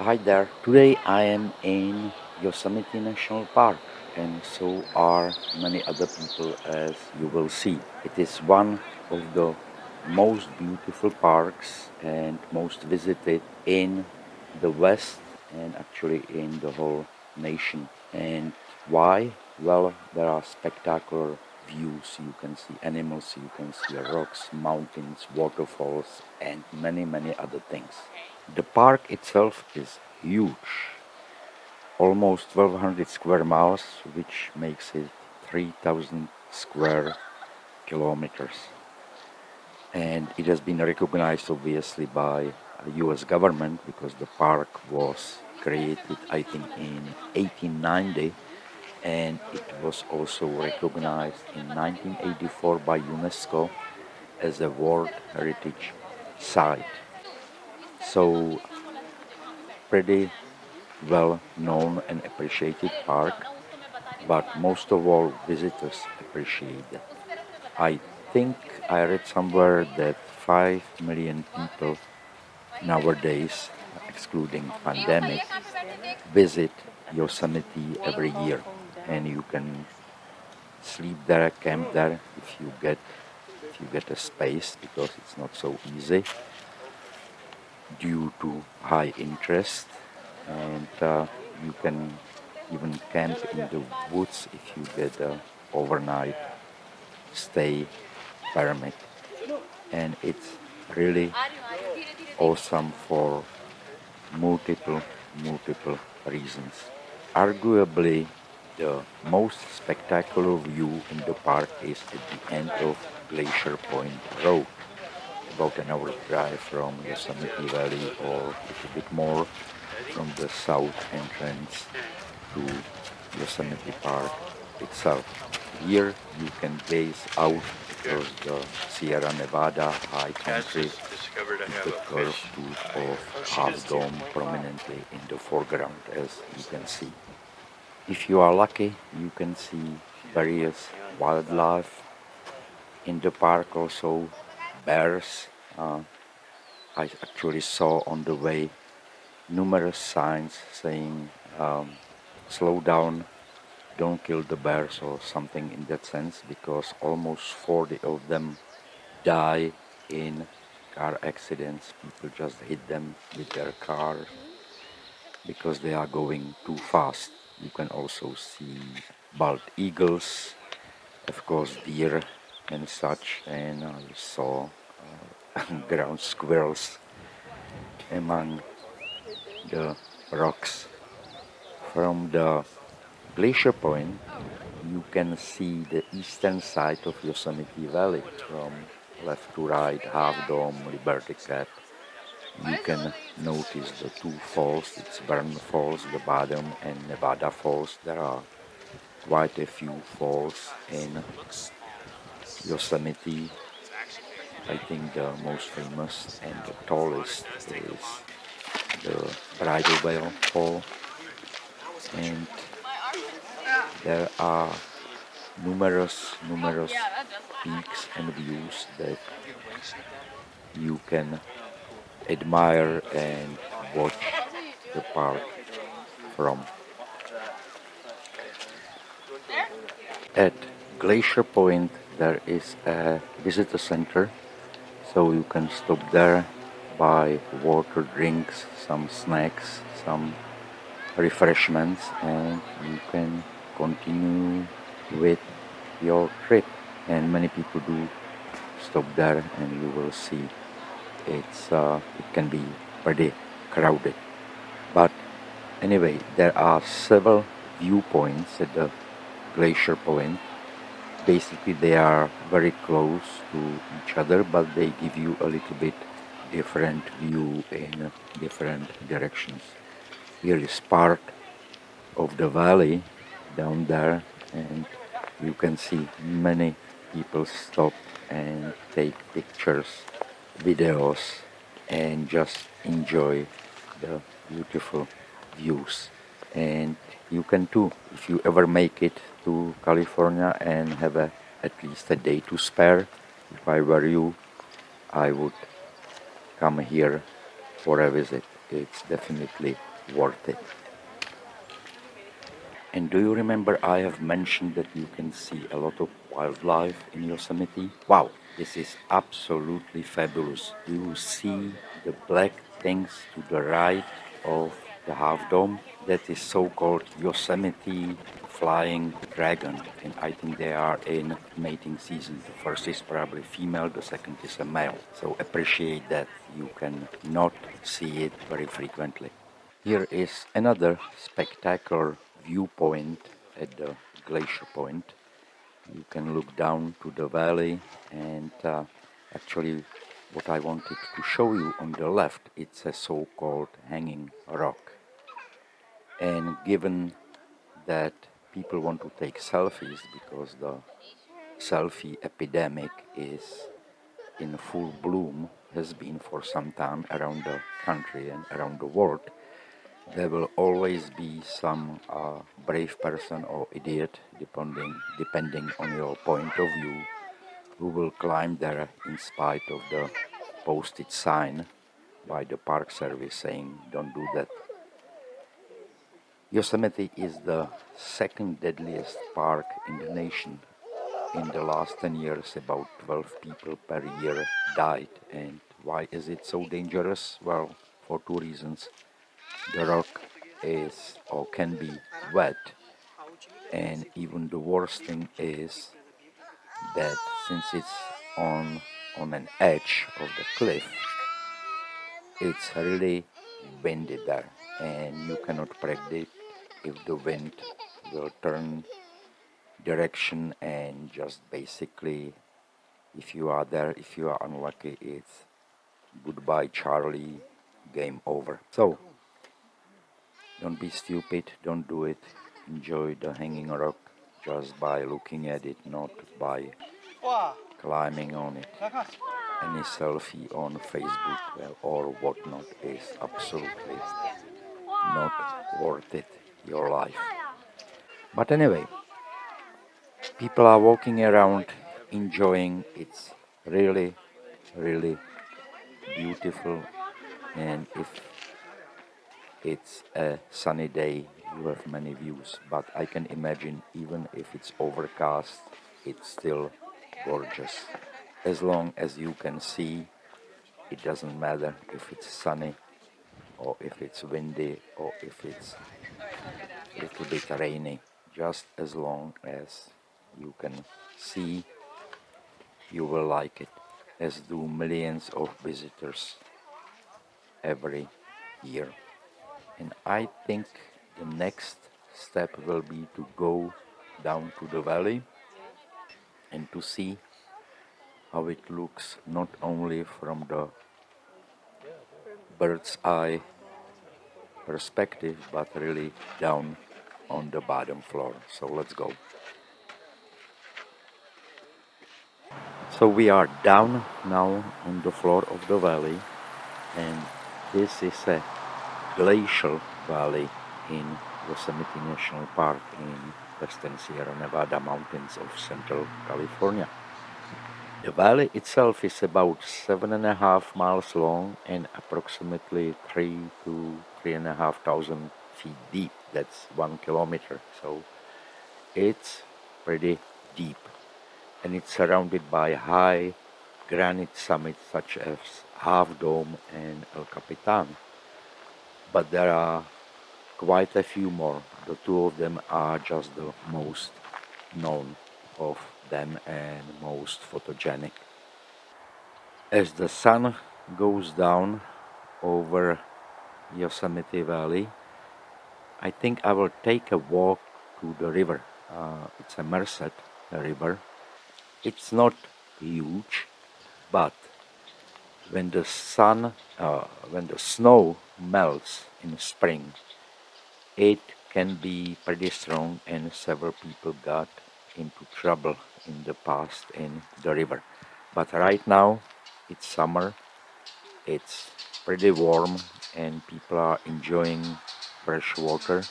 Hi there. Today I am in Yosemite National Park, and so are many other people, as you will see. It is one of the most beautiful parks and most visited in the West and actually in the whole nation. And why? Well, there are spectacular views. You can see animals, you can see rocks, mountains, waterfalls, and many other things. The park itself is huge, almost 1200 square miles, which makes it 3000 square kilometers. And it has been recognized obviously by the US government because the park was created, I think, in 1890, and it was also recognized in 1984 by UNESCO as a World Heritage Site. So, pretty well known and appreciated park, but most of all visitors appreciate it. I think I read somewhere that 5 million people nowadays, excluding pandemic, visit Yosemite every year, and you can sleep there, camp there if you get a space, because it's not so easy due to high interest, and you can even camp in the woods if you get a overnight stay permit. And it's really awesome for multiple reasons. Arguably, the most spectacular view in the park is at the end of Glacier Point Road, about an hour drive from Yosemite Valley, or a little bit more from the south entrance to Yosemite Park itself. Here you can gaze out across the Sierra Nevada high country with the curved tooth of Half Dome prominently in the foreground, as you can see. If you are lucky, you can see various wildlife in the park, also bears. I actually saw on the way numerous signs saying slow down, don't kill the bears, or something in that sense, because almost 40 of them die in car accidents. People just hit them with their car because they are going too fast. You can also see bald eagles, of course deer and such, and I saw ground squirrels among the rocks. From the Glacier Point, you can see the eastern side of Yosemite Valley from left to right, Half Dome, Liberty Cap. You can notice the two falls, it's Vern Falls, the bottom, and Nevada Falls. There are quite a few falls in Yosemite. I think the most famous and the tallest is the Bridal Veil Fall, and there are numerous peaks and views that you can admire and watch the park from. At Glacier Point there is a visitor center, so you can stop there, buy water, drinks, some snacks, some refreshments, and you can continue with your trip. And many people do stop there, and you will see it can be pretty crowded. But anyway, there are several viewpoints at the Glacier Point. Basically, they are very close to each other, but they give you a little bit different view in different directions. Here is part of the valley down there, and you can see many people stop and take pictures, videos, and just enjoy the beautiful views. And you can too, if you ever make it to California and have at least a day to spare. If I were you, I would come here for a visit. It's definitely worth it. And do you remember I have mentioned that you can see a lot of wildlife in Yosemite? Wow, this is absolutely fabulous. Do you see the black things to the right of the half dome? That is so-called Yosemite flying dragon, and I think they are in mating season. The first is probably female, the second is a male. So appreciate that you can not see it very frequently. Here is another spectacular viewpoint at the Glacier Point. You can look down to the valley, and actually what I wanted to show you on the left, it's a so-called hanging rock. And given that people want to take selfies because the selfie epidemic is in full bloom, has been for some time around the country and around the world, there will always be some brave person or idiot, depending on your point of view, who will climb there in spite of the posted sign by the Park Service saying, "Don't do that." Yosemite is the second deadliest park in the nation. In the last 10 years, about 12 people per year died. And why is it so dangerous? Well, for two reasons. The rock is or can be wet, and even the worst thing is that since it's on an edge of the cliff, it's really windy there, and you cannot predict if the wind will turn direction, and just basically, if you are there, if you are unlucky, it's goodbye Charlie, game over. So don't be stupid, don't do it. Enjoy the hanging rock just by looking at it, not by climbing on it. Any selfie on Facebook or whatnot is absolutely not worth it, your life. But anyway, people are walking around enjoying. It's really, really beautiful, and if it's a sunny day, you have many views, but I can imagine even if it's overcast, it's still gorgeous. As long as you can see, it doesn't matter if it's sunny or if it's windy or if it's a little bit rainy. Just as long as you can see, you will like it, as do millions of visitors every year. And I think the next step will be to go down to the valley and to see how it looks not only from the bird's eye perspective but really down on the bottom floor. So let's go. So we are down now on the floor of the valley, and this is a glacial valley in Yosemite National Park in western Sierra Nevada mountains of Central California. The valley itself is about 7.5 miles long and approximately 3 to 3,500 feet deep. That's 1 kilometer. So it's pretty deep, and it's surrounded by high granite summits such as Half Dome and El Capitan. But there are quite a few more. The two of them are just the most known of them and most photogenic. As the sun goes down over Yosemite Valley, I think I will take a walk to the river. It's a Merced River. It's not huge, but when when the snow melts in spring, it can be pretty strong, and several people got into trouble in the past in the river. But right now, it's summer, it's pretty warm, and people are enjoying fresh water,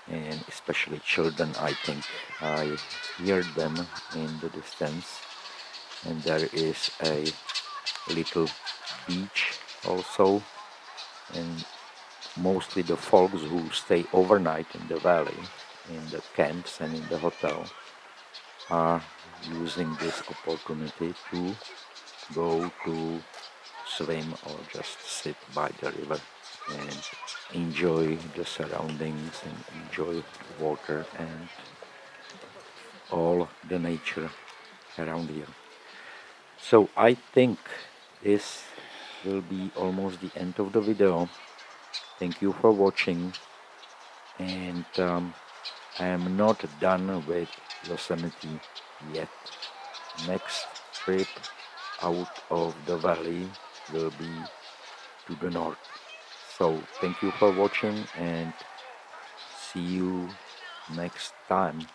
and especially children, I think. I hear them in the distance, and there is a little beach also, and Mostly the folks who stay overnight in the valley, in the camps and in the hotel, are using this opportunity to go to swim or just sit by the river and enjoy the surroundings and enjoy water and all the nature around here. So I think this will be almost the end of the video. Thank you for watching, and I am not done with Yosemite yet. Next trip out of the valley will be to the north. So thank you for watching and see you next time.